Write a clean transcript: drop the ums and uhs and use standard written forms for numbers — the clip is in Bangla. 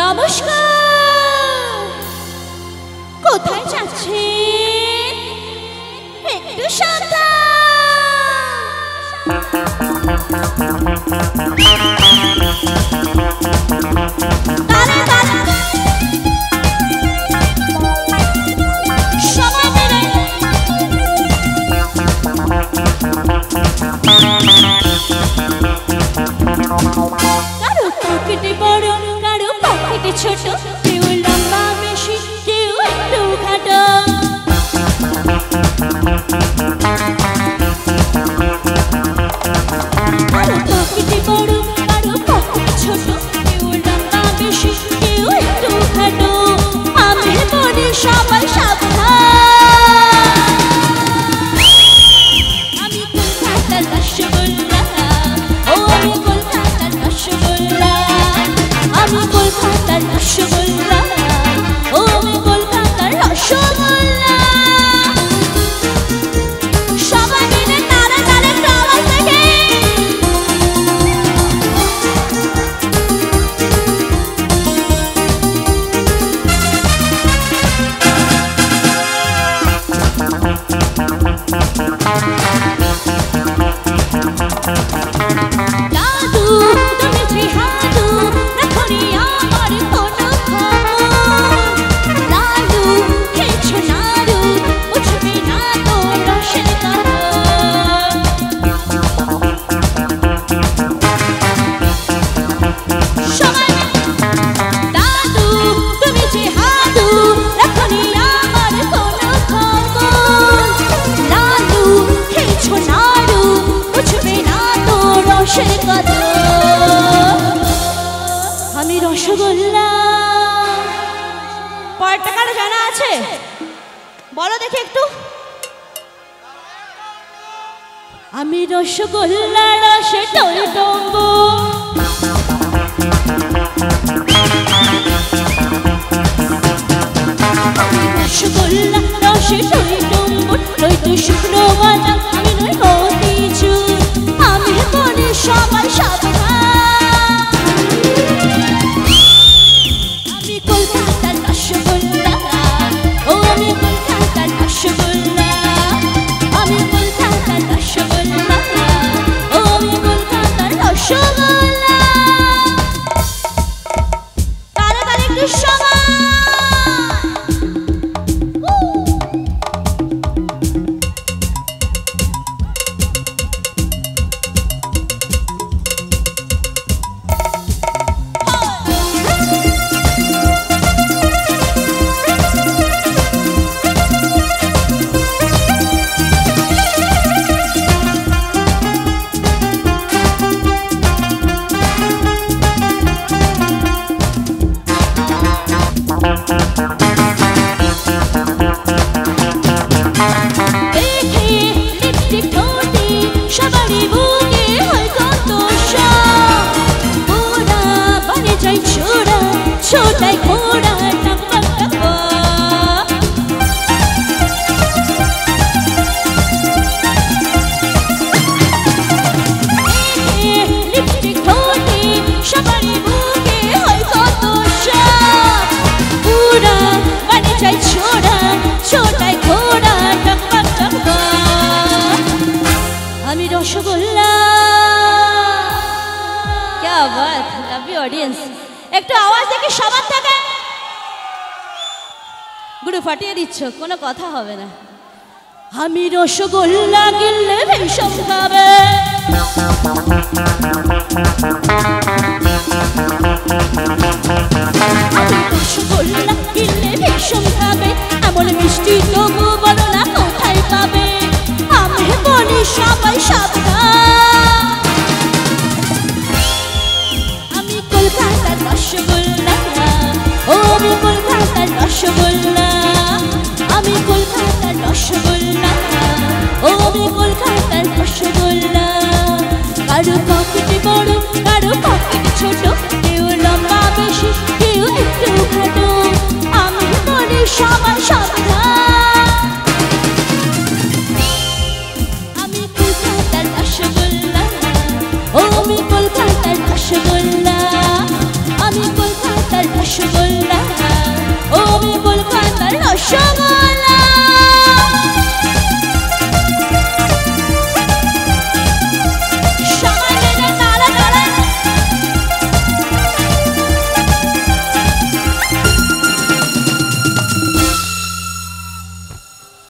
নমস্কার। কোথায় যাচ্ছেন? একটু কারো পকেটে বড়, কারো পকেটে ছোট, কেউ লম্বা বেশি, কেউ একটু খাটো। কারো পকেটে বড়, কারো পকেটে ছোট, কেউ লম্বা বেশি, কেউ একটু খাটো। আমি বলি সবাই সাবধান, আমি কলকাতার রসগোল্লা, ও আমি কলকাতার রসগোল্লা, আমি কলকাতার রসগোল্লা, ও আমি কলকাতার রসগোল্লা। সবাই মিলে তারা তারা আওয়াজ দেখে দাদু তুমি যে হাদু রাখনি আমার কোনো খবর। লাডু খেয়েছো নাড়ু, বুঝবি না তো রসের কথা। সবাই দাদু তুমি যে হাদু রাখনি আমার কোনো খবর। লাডু খেয়েছো নাড়ু, বুঝবি না তো রসের কথা। আমি রসগোল্লা। পরের টাকাটা জানা আছে? বলো দেখি একটু। আমি রসগোল্লা, রসে টইটম্ব, রসগোল্লা রসে টইটম্ব, নই তুই শুকনো বাদাম, আমি নই মতিচুর। আমি বলি সবাই সাবধান, আমি কলকাতার রসগোল্লা, ও আমি কলকাতার রসগোল্লা, আমি কলকাতার রসগোল্লা, ও আমি কলকাতার রসগোল্লা। তাড়াতাড়ি একটু সবাই ছোটাই ঘোড়া টাকা টাকা। লিপস্টিক ঠোঁটে সবারই বুকে হয় কত সাপ। পুরা মানে চাই ছোড়া, ছোটাই ঘোড়া টাকা টাকা। আমি রসগোল্লা। क्या बात, लव यू ऑडियंस। একটু আওয়াজ দেখে সবার থেকে। গুরু ফাটিয়ে দিচ্ছ, কোনো কথা হবে না। আমি রসগোল্লা গিললে ভীষণ খাবে, আমি রসগোল্লা গিললে ভীষণ খাবে, এমন মিষ্টি তবু বলো না কোথায় পাবে। আমি বলি সবাই সাবধান, আমি কলকাতার রসগোল্লা, ও আমি কলকাতার রসগোল্লা, আমি কলকাতার রসগোল্লা, ও আমি কলকাতার রসগোল্লা। কারো পকেটে বড়, কারো পকেটে ছোট, কেউ লম্বা বেশি, কেউ একটু খাটো। আমি বলি সবাই সাবধান, আমি কলকাতার রসগোল্লা, ও আমি কলকাতার রসগোল্লা, আমি কলকাতার রসগোল্লা। রসগোল্লা